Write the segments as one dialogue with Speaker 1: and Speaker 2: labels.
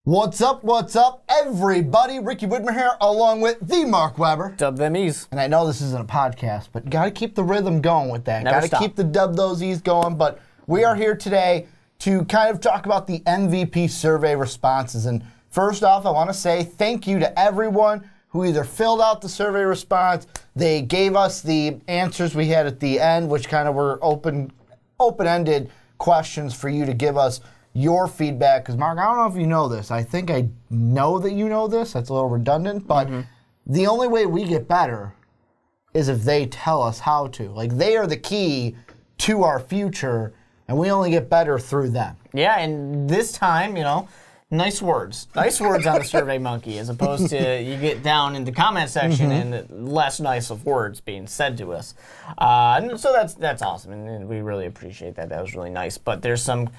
Speaker 1: What's up, everybody? Ricky Widmer here, along with the Mark Weber.
Speaker 2: Dub them E's.
Speaker 1: And I know this isn't a podcast, but got to keep the rhythm going with that. Got to keep the dub those E's going. But we are here today to kind of talk about the MVP survey responses. And first off, I want to say thank you to everyone who either filled out the survey response, they gave us the answers we had at the end, which kind of were open-ended questions for you to give us your feedback. Because, Mark, I don't know if you know this. I think I know that you know this. That's a little redundant. But the only way we get better is if they tell us how to. Like, they are the key to our future, and we only get better through them.
Speaker 2: Yeah, and this time, you know, nice words. Nice words on the Survey Monkey, as opposed to you get down in the comment section and less nice of words being said to us. So that's awesome, and we really appreciate that. That was really nice. But there's some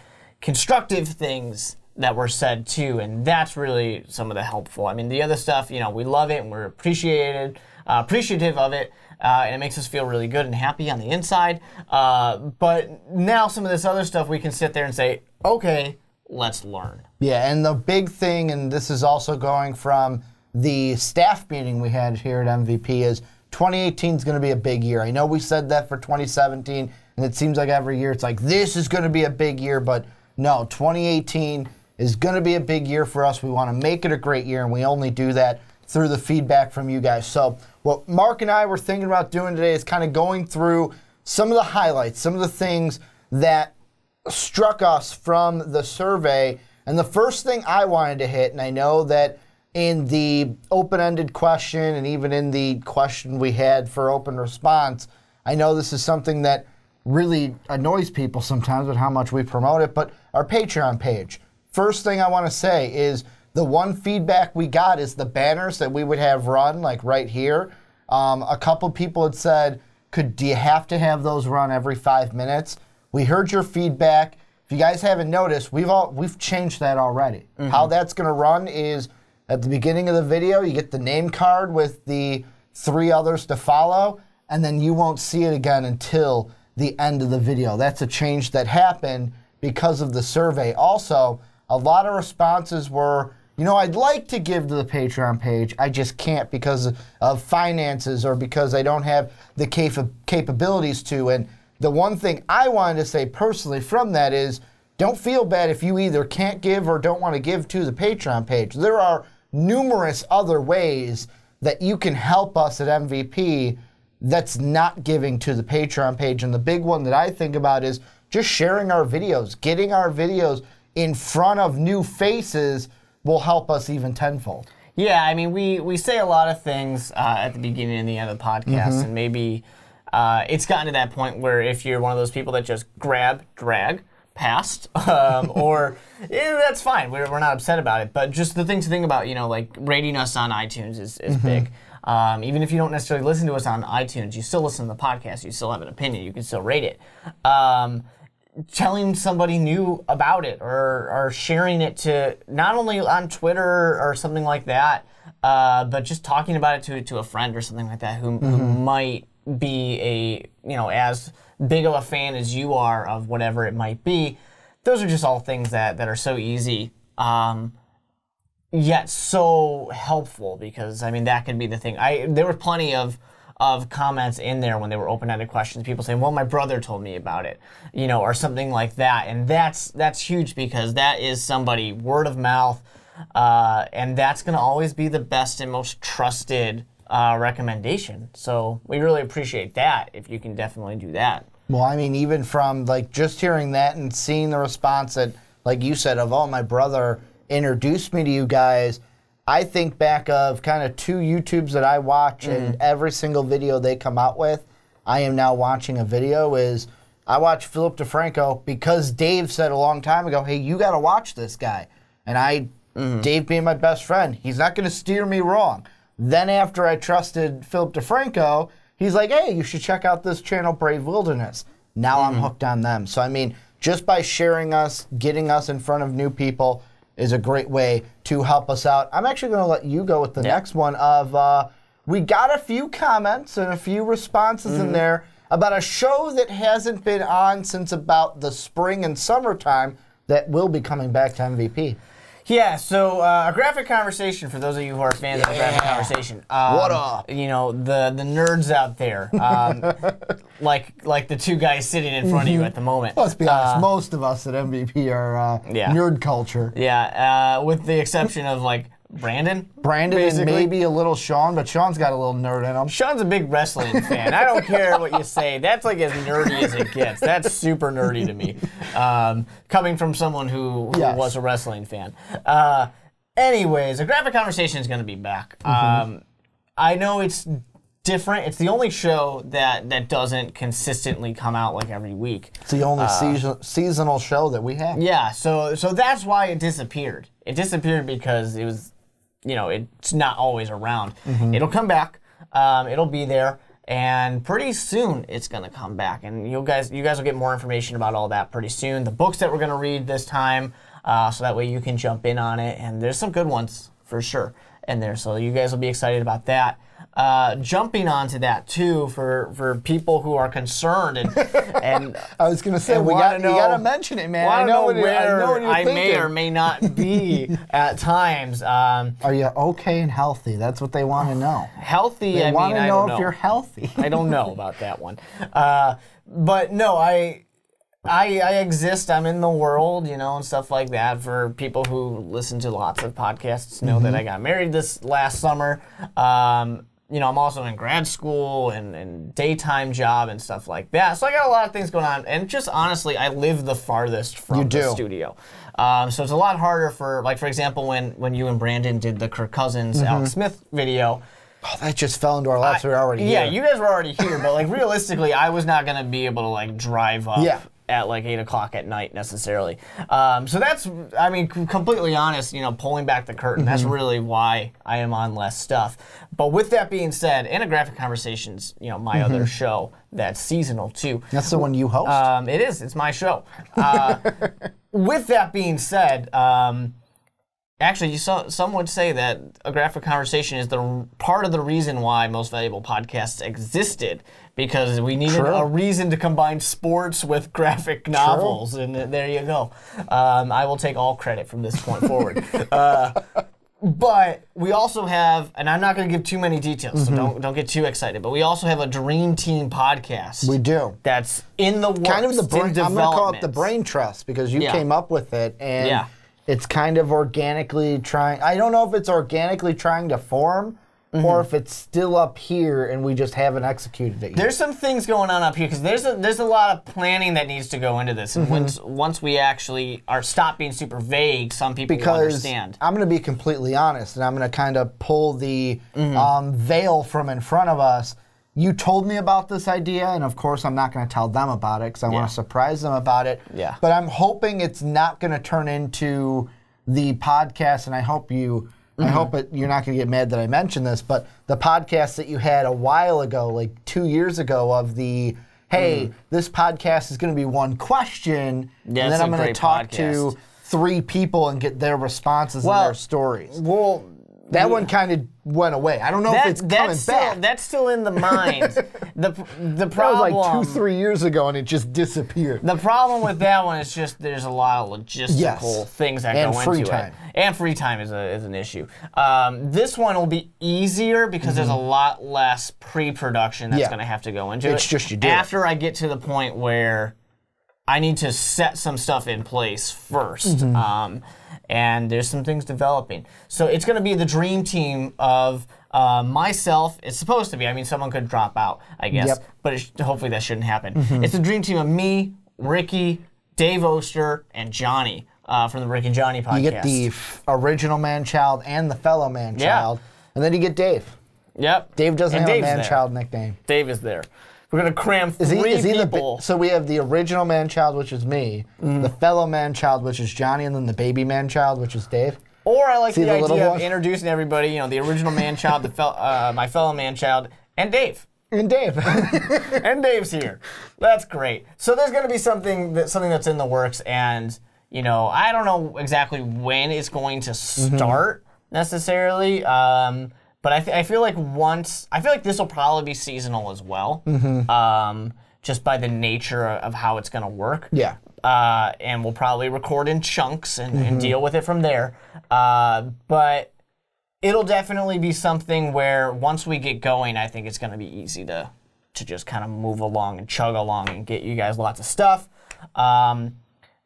Speaker 2: constructive things that were said too, and that's really some of the helpful. I mean, the other stuff, you know, we love it and we're appreciative of it, and it makes us feel really good and happy on the inside. But now some of this other stuff, we can sit there and say, okay, let's learn.
Speaker 1: Yeah, and the big thing, and this is also going from the staff meeting we had here at MVP, is 2018 is going to be a big year. I know we said that for 2017, and it seems like every year it's like, this is going to be a big year, but no, 2018 is going to be a big year for us. We want to make it a great year, and we only do that through the feedback from you guys. So what Mark and I were thinking about doing today is kind of going through some of the highlights, some of the things that struck us from the survey. And the first thing I wanted to hit, and I know that in the open-ended question and even in the question we had for open response, I know this is something that really annoys people sometimes with how much we promote it, but our Patreon page. First thing I want to say is the one feedback we got is the banners that we would have run, like right here. A couple people had said, do you have to have those run every 5 minutes? We heard your feedback. If you guys haven't noticed, we've changed that already. How that's going to run is at the beginning of the video, you get the name card with the 3 others to follow, and then you won't see it again until the end of the video. That's a change that happened because of the survey. Also, a lot of responses were, you know, I'd like to give to the Patreon page, I just can't because of finances or because I don't have the capabilities to. And the one thing I wanted to say personally from that is, don't feel bad if you either can't give or don't want to give to the Patreon page. There are numerous other ways that you can help us at MVP that's not giving to the Patreon page. And the big one that I think about is just sharing our videos. Getting our videos in front of new faces will help us even tenfold.
Speaker 2: Yeah, I mean, we say a lot of things at the beginning and the end of the podcast, and maybe it's gotten to that point where if you're one of those people that just grab, drag, past, or that's fine. We're not upset about it. But just the thing to think about, you know, like rating us on iTunes is big. Even if you don't necessarily listen to us on iTunes, you still listen to the podcast, you still have an opinion, you can still rate it. Telling somebody new about it or sharing it to not only on Twitter or something like that, but just talking about it to a friend or something like that who might be a, you know, as big of a fan as you are of whatever it might be. Those are just all things that are so easy, yet so helpful, because I mean that could be the thing. There were plenty of comments in there when they were open-ended questions, people saying, well, my brother told me about it, you know, or something like that. And that's huge, because that is somebody word of mouth, and that's going to always be the best and most trusted recommendation. So we really appreciate that if you can definitely do that.
Speaker 1: Well, I mean, even from like just hearing that and seeing the response that, like you said, of, oh, my brother introduced me to you guys, I think back of kind of 2 YouTubes that I watch, and every single video they come out with, I am now watching a video, is I watch Philip DeFranco because Dave said a long time ago, hey, you got to watch this guy. And Dave being my best friend, he's not going to steer me wrong. Then after I trusted Philip DeFranco, he's like, hey, you should check out this channel, Brave Wilderness. Now I'm hooked on them. So, I mean, just by sharing us, getting us in front of new people is a great way to help us out. I'm actually going to let you go with the next one of, we got a few comments and a few responses in there about a show that hasn't been on since about the spring and summertime that will be coming back to MVP.
Speaker 2: Yeah, so a graphic conversation, for those of you who are fans of a graphic conversation.
Speaker 1: What up?
Speaker 2: You know, the nerds out there, like the two guys sitting in front of you at the moment.
Speaker 1: Let's be honest, most of us at MVP are nerd culture.
Speaker 2: Yeah, with the exception of like Brandon,
Speaker 1: and maybe a little Sean, but Sean's got a little nerd in him.
Speaker 2: Sean's a big wrestling fan. I don't care what you say. That's like as nerdy as it gets. That's super nerdy to me, coming from someone who was a wrestling fan. Anyways, a graphic conversation is going to be back. I know it's different. It's the only show that doesn't consistently come out like every week.
Speaker 1: It's the only seasonal show that we have.
Speaker 2: Yeah, so that's why it disappeared. It disappeared because it was, you know, it's not always around. It'll come back. It'll be there, and pretty soon it's gonna come back. And you guys will get more information about all that pretty soon. The books that we're gonna read this time, so that way you can jump in on it. And there's some good ones for sure in there, so you guys will be excited about that. Jumping onto that too for people who are concerned and
Speaker 1: I was gonna say you gotta mention it, man. I know what you're
Speaker 2: I
Speaker 1: thinking.
Speaker 2: may or may not be at times.
Speaker 1: Are you okay and healthy? That's what they want to know.
Speaker 2: Healthy.
Speaker 1: They want to
Speaker 2: I
Speaker 1: know
Speaker 2: don't
Speaker 1: if you're healthy.
Speaker 2: I don't know about that one, but no, I exist. I'm in the world, you know, and stuff like that. For people who listen to lots of podcasts, know that I got married this last summer. You know, I'm also in grad school and daytime job and stuff like that. So I got a lot of things going on. And just honestly, I live the farthest from the studio. So it's a lot harder for, like, for example, when you and Brandon did the Kirk Cousins, Alex Smith video.
Speaker 1: Oh, that just fell into our laps. We were already here.
Speaker 2: Yeah, you guys were already here. But, like, realistically, I was not going to be able to, like, drive up. At like 8 o'clock at night necessarily. So that's, I mean, completely honest, you know, pulling back the curtain, that's really why I am on less stuff. But with that being said, Graphic Conversations, you know, my other show that's seasonal too.
Speaker 1: That's the one you host?
Speaker 2: It is, it's my show. With that being said, actually, some would say that A Graphic Conversation is the part of the reason why Most Valuable Podcasts existed, because we needed a reason to combine sports with graphic novels, and there you go. I will take all credit from this point forward. But we also have, and I'm not going to give too many details, so don't get too excited, but we also have a Dream Team podcast.
Speaker 1: We do.
Speaker 2: That's in the works,
Speaker 1: kind of the brain,
Speaker 2: I'm going to
Speaker 1: call it the brain trust, because you came up with it, and it's kind of organically trying. I don't know if it's organically trying to form, or if it's still up here and we just haven't executed it yet.
Speaker 2: There's some things going on up here, because there's a lot of planning that needs to go into this. And once we actually stop being super vague, some people will understand.
Speaker 1: I'm going to be completely honest, and I'm going to kind of pull the veil from in front of us. You told me about this idea, and of course I'm not going to tell them about it because I want to surprise them about it.
Speaker 2: Yeah.
Speaker 1: But I'm hoping it's not going to turn into the podcast, and I hope you... I hope you're not going to get mad that I mentioned this, but the podcast that you had a while ago, like 2 years ago, of the, hey, this podcast is going to be one question, and then I'm going to talk to 3 people and get their responses and their stories.
Speaker 2: Well,
Speaker 1: that one kind of went away. I don't know if it's coming back.
Speaker 2: That's still in the mind. The problem...
Speaker 1: That was like 2-3 years ago, and it just disappeared.
Speaker 2: The problem with that one is just there's a lot of logistical things that go into it. And free time is an issue. This one will be easier because there's a lot less pre-production that's going to have to go into it.
Speaker 1: It's just you do
Speaker 2: After I get to the point where I need to set some stuff in place first. And there's some things developing. So it's going to be the dream team of myself. It's supposed to be. I mean, someone could drop out, I guess. But hopefully that shouldn't happen. It's the dream team of me, Ricky, Dave Oster, and Johnny from the Rick and Johnny podcast.
Speaker 1: You get the original man-child and the fellow man-child. And then you get Dave.
Speaker 2: Yep.
Speaker 1: Dave doesn't have a man-child nickname.
Speaker 2: Dave is there. We're going to cram 3 people.
Speaker 1: So we have the original man-child, which is me, the fellow man-child, which is Johnny, and then the baby man-child, which is Dave.
Speaker 2: Or I like the idea of introducing everybody, you know, the original man-child, my fellow man-child, and Dave.
Speaker 1: And Dave.
Speaker 2: And Dave's here. That's great. So there's going to be something that's in the works, and, you know, I don't know exactly when it's going to start necessarily. But I feel like this will probably be seasonal as well, just by the nature of how it's going to work.
Speaker 1: Yeah.
Speaker 2: and we'll probably record in chunks and deal with it from there. But it'll definitely be something where once we get going, I think it's going to be easy to just kind of move along and chug along and get you guys lots of stuff.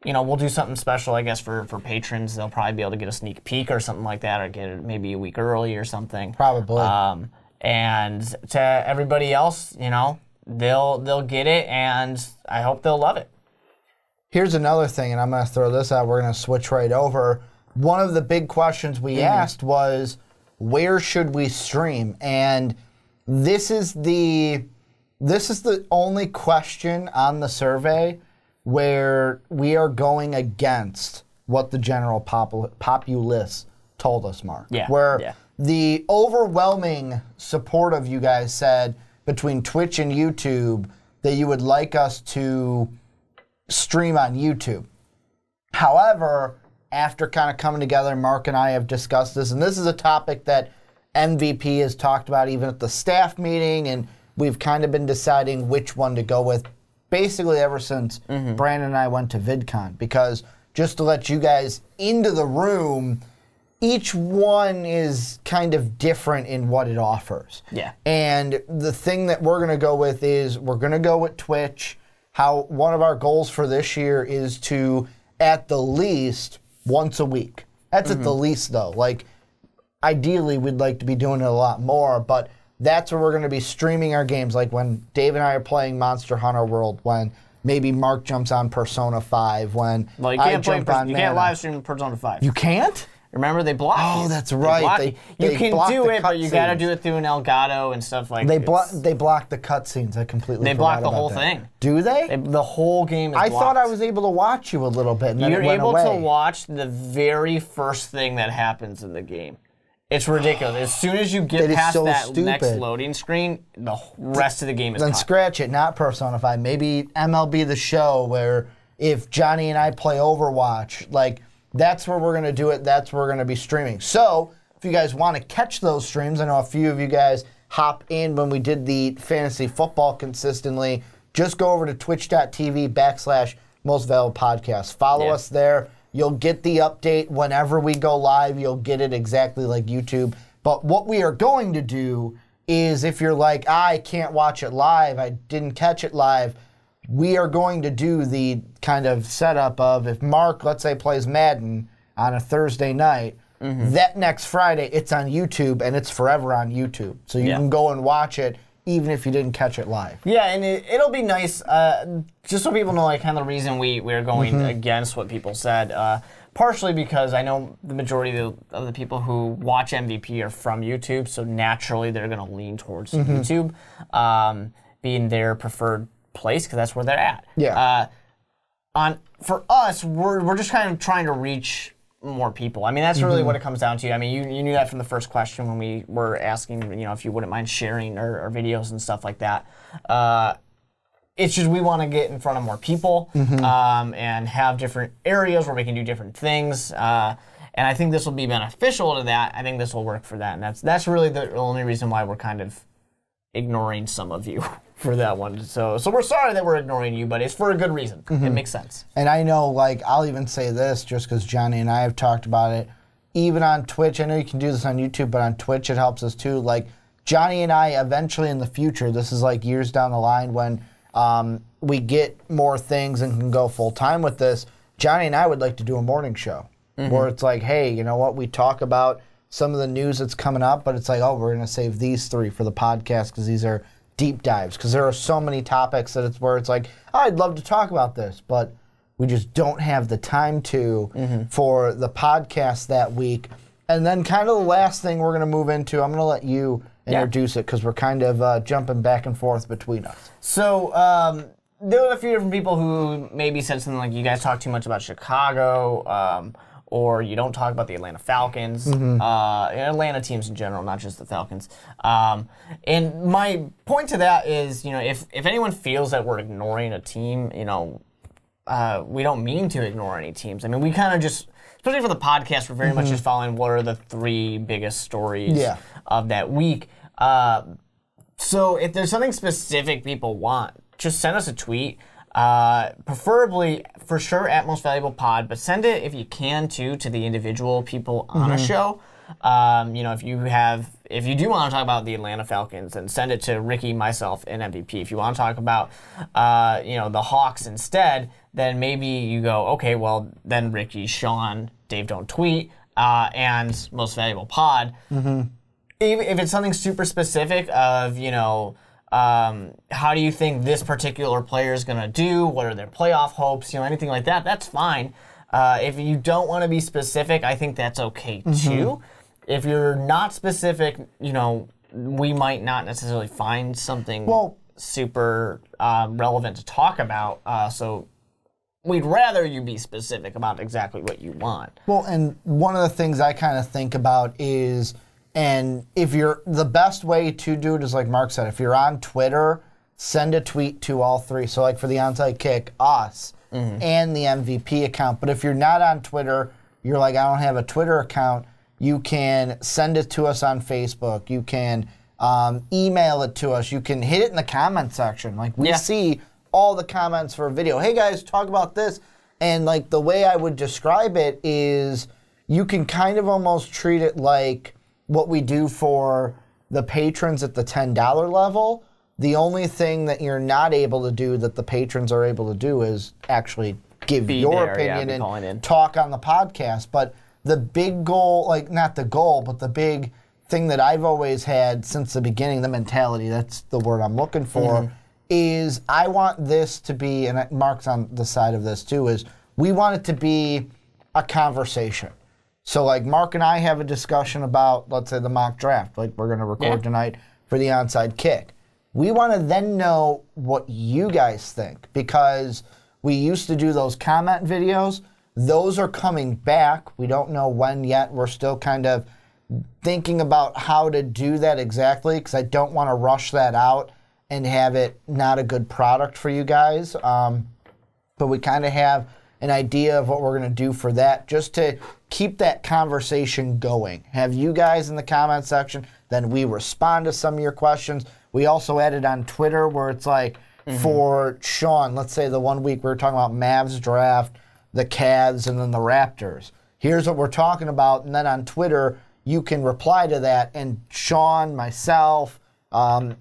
Speaker 2: We'll do something special, I guess, for patrons. They'll probably be able to get a sneak peek or something like that, or get it maybe a week early or something.
Speaker 1: Probably.
Speaker 2: And to everybody else, they'll get it, and I hope they'll love it.
Speaker 1: Here's another thing, and I'm going to throw this out. We're going to switch right over. One of the big questions we asked was, where should we stream? And this is the only question on the survey where we are going against what the general populace told us, Mark.
Speaker 2: Yeah.
Speaker 1: The overwhelming support of you guys said between Twitch and YouTube that you would like us to stream on YouTube. However, after kind of coming together, Mark and I have discussed this, and this is a topic that MVP has talked about even at the staff meeting, and we've kind of been deciding which one to go with basically ever since Brandon and I went to VidCon, because just to let you guys into the room, each one is kind of different in what it offers.
Speaker 2: Yeah.
Speaker 1: And the thing that we're going to go with is we're going to go with Twitch. How one of our goals for this year is to, at the least, once a week. That's at the least, though. Like, ideally, we'd like to be doing it a lot more, but that's where we're going to be streaming our games, like when Dave and I are playing Monster Hunter World, when maybe Mark jumps on Persona 5, when
Speaker 2: you
Speaker 1: I
Speaker 2: can't
Speaker 1: jump on
Speaker 2: you can't live stream Persona 5.
Speaker 1: You can't?
Speaker 2: Remember, they block you.
Speaker 1: Oh, that's right.
Speaker 2: You can do it, but you got to do it through an Elgato and stuff like that.
Speaker 1: They block the cutscenes. I completely
Speaker 2: They
Speaker 1: forgot
Speaker 2: block the
Speaker 1: about
Speaker 2: whole
Speaker 1: that.
Speaker 2: thing.
Speaker 1: Do they?
Speaker 2: The whole game is
Speaker 1: I
Speaker 2: blocked.
Speaker 1: thought I was able to watch you a little bit, and then
Speaker 2: You're
Speaker 1: it went
Speaker 2: able
Speaker 1: away.
Speaker 2: to watch the very first thing that happens in the game. It's ridiculous. As soon as you get past that next loading screen, the rest of the game is
Speaker 1: Then
Speaker 2: cut.
Speaker 1: scratch it, not Persona 5. Maybe MLB The Show, where if Johnny and I play Overwatch, like, that's where we're going to do it. That's where we're going to be streaming. So if you guys want to catch those streams, I know a few of you guys hop in when we did the fantasy football consistently. Just go over to twitch.tv/Most Valuable Podcast. Follow us there. You'll get the update whenever we go live. You'll get it exactly like YouTube. But what we are going to do is, if you're like, I can't watch it live, I didn't catch it live, we are going to do the kind of setup of, if Mark, let's say, plays Madden on a Thursday night, that next Friday it's on YouTube, and it's forever on YouTube. So you can go and watch it even if you didn't catch it live.
Speaker 2: Yeah, and it'll be nice, just so people know, like, kind of the reason we're going against what people said. Partially because I know the majority of the people who watch MVP are from YouTube, so naturally they're going to lean towards YouTube being their preferred place, because that's where they're at.
Speaker 1: Yeah.
Speaker 2: For us, we're just kind of trying to reach more people. I mean, that's really what it comes down to. I mean, you knew that from the first question when we were asking, if you wouldn't mind sharing our videos and stuff like that. It's just we want to get in front of more people and have different areas where we can do different things. And I think this will be beneficial to that. I think this will work for that. And that's really the only reason why we're kind of ignoring some of you for that one. So we're sorry that we're ignoring you, but it's for a good reason. It makes sense.
Speaker 1: And I know, like, I'll even say this just because Johnny and I have talked about it. Even on Twitch, I know you can do this on YouTube, but on Twitch it helps us too. Like, Johnny and I eventually in the future, this is like years down the line when we get more things and can go full time with this, Johnny and I would like to do a morning show where it's like, hey, you know what, we talk about some of the news that's coming up, but it's like, oh, we're going to save these three for the podcast because these are deep dives. Because there are so many topics that it's where it's like, oh, I'd love to talk about this, but we just don't have the time to for the podcast that week. And then kind of the last thing we're going to move into, I'm going to let you introduce it because we're kind of jumping back and forth between us.
Speaker 2: So there were a few different people who maybe said something like, you guys talk too much about Chicago, or you don't talk about the Atlanta Falcons, Atlanta teams in general, not just the Falcons. And my point to that is, if anyone feels that we're ignoring a team, we don't mean to ignore any teams. I mean, we kind of just, especially for the podcast, we're very much just following what are the three biggest stories of that week. So if there's something specific people want, just send us a tweet. Preferably, for sure, at Most Valuable Pod, but send it if you can too to the individual people on a show. You know, if you do want to talk about the Atlanta Falcons, then send it to Ricky, myself, and MVP. If you want to talk about, you know, the Hawks instead, then maybe you go, okay, well, then Ricky, Sean, Dave Don't Tweet, and Most Valuable Pod. If it's something super specific of, you know, how do you think this particular player is going to do? What are their playoff hopes? You know, anything like that, that's fine. If you don't want to be specific, I think that's okay too. If you're not specific, you know, we might not necessarily find something super relevant to talk about. So we'd rather you be specific about exactly what you want. Well,
Speaker 1: and one of the things I kind of think about is, and if you're, the best way to do it is like Mark said, if you're on Twitter, send a tweet to all three. So like for the Onside Kick, us, and the MVP account. But if you're not on Twitter, you're like, I don't have a Twitter account, you can send it to us on Facebook. You can email it to us. You can hit it in the comment section. Like we see all the comments for a video. Hey guys, talk about this. And like the way I would describe it is you can kind of almost treat it like what we do for the patrons at the $10 level. The only thing that you're not able to do that the patrons are able to do is actually give your opinion and talk on the podcast. But the big goal, like not the goal, but the big thing that I've always had since the beginning, the mentality, that's the word I'm looking for, is I want this to be, and Mark's on the side of this too, is we want it to be a conversation. So like Mark and I have a discussion about, let's say, the mock draft, like we're going to record tonight for the Onside Kick. We want to then know what you guys think, because we used to do those comment videos. Those are coming back. We don't know when yet. We're still kind of thinking about how to do that exactly, because I don't want to rush that out and have it not a good product for you guys. But we kind of have an idea of what we're going to do for that, just to keep that conversation going. Have you guys in the comment section, then we respond to some of your questions. We also added on Twitter where it's like, for Sean, let's say the 1 week we were talking about Mavs draft, the Cavs, and then the Raptors. Here's what we're talking about, and then on Twitter, you can reply to that, and Sean, myself,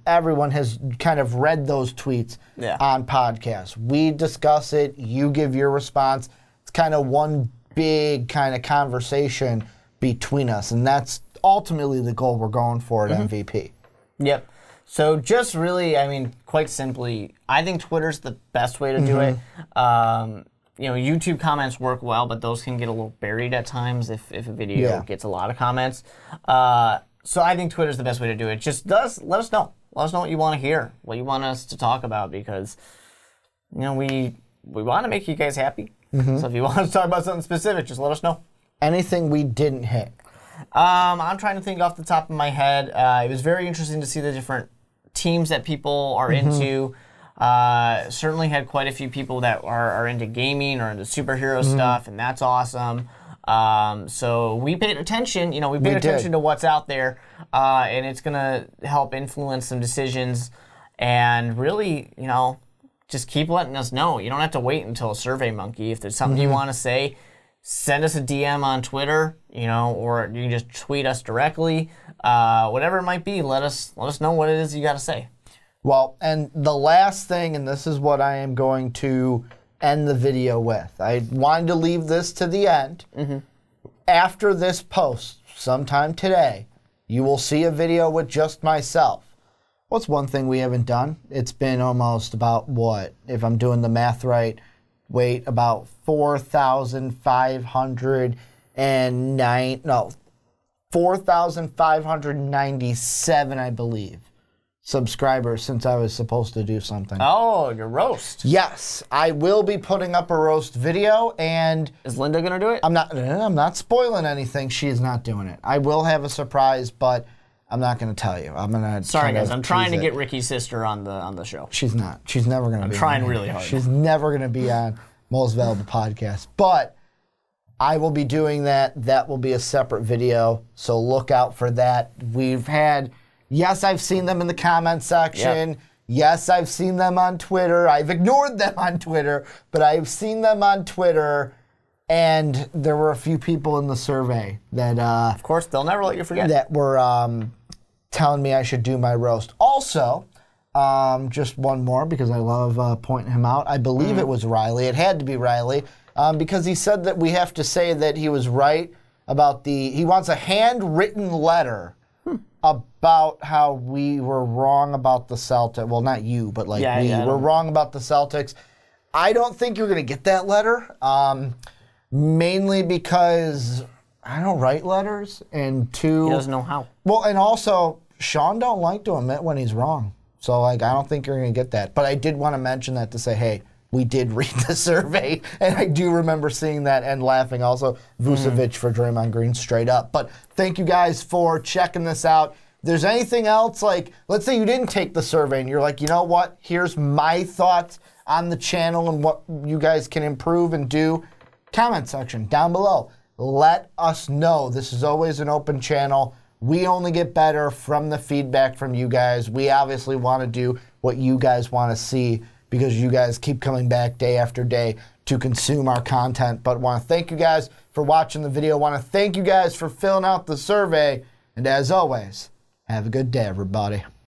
Speaker 1: everyone has kind of read those tweets on podcasts. We discuss it, you give your response. It's kind of one big kind of conversation between us, and that's ultimately the goal we're going for at MVP. Yep.
Speaker 2: So just really, I mean, quite simply, I think Twitter's the best way to do it. You know, YouTube comments work well, but those can get a little buried at times if a video gets a lot of comments. So I think Twitter's the best way to do it. Just let us know. Let us know what you want to hear, what you want us to talk about, because, you know, we want to make you guys happy. So if you want to talk about something specific, just let us know.
Speaker 1: Anything we didn't hit?
Speaker 2: I'm trying to think off the top of my head. It was very interesting to see the different teams that people are into. Certainly had quite a few people that are into gaming or into superhero stuff, and that's awesome. So we paid attention. You know, we paid attention to what's out there, and it's gonna help influence some decisions. And really, you know, just keep letting us know. You don't have to wait until a Survey Monkey. If there's something you want to say, send us a DM on Twitter, you know, or you can just tweet us directly. Whatever it might be, let us know what it is you got to say.
Speaker 1: Well, and the last thing, and this is what I am going to end the video with. I wanted to leave this to the end. After this post, sometime today, you will see a video with just myself. What's one thing we haven't done? It's been almost about what, if I'm doing the math right, about 4,597, I believe, subscribers since I was supposed to do something.
Speaker 2: Oh, your roast.
Speaker 1: Yes, I will be putting up a roast video, and
Speaker 2: is Linda gonna do it?
Speaker 1: I'm not spoiling anything. She is not doing it. I will have a surprise, but I'm not going to tell you. I'm gonna.
Speaker 2: Sorry, guys. I'm trying to get Ricky's sister on the show.
Speaker 1: She's not. She's never going to be.
Speaker 2: I'm trying really hard.
Speaker 1: She's never going to be on Most Valuable Podcast. But I will be doing that. That will be a separate video. So look out for that. We've had. Yes, I've seen them in the comment section. Yes, I've seen them on Twitter. I've ignored them on Twitter, but I've seen them on Twitter. And there were a few people in the survey that,
Speaker 2: of course, they'll never let you forget,
Speaker 1: that were telling me I should do my roast. Also, just one more because I love pointing him out. I believe it was Riley. It had to be Riley because he said that we have to say that he was right about he wants a handwritten letter about how we were wrong about the Celtics. Well, not you, but like we were wrong about the Celtics. I don't think you're going to get that letter. Mainly because I don't write letters, and two,
Speaker 2: he doesn't know how.
Speaker 1: Well, and also Sean don't like to admit when he's wrong, so like I don't think you're gonna get that. But I did want to mention that to say, hey, we did read the survey, and I do remember seeing that and laughing. Also, Vucevic for Draymond Green straight up. But thank you guys for checking this out. If there's anything else, like let's say you didn't take the survey and you're like, you know what? Here's my thoughts on the channel and what you guys can improve and do. Comment section down below. Let us know. This is always an open channel. We only get better from the feedback from you guys. We obviously want to do what you guys want to see because you guys keep coming back day after day to consume our content. But want to thank you guys for watching the video. Want to thank you guys for filling out the survey. And as always, have a good day, everybody.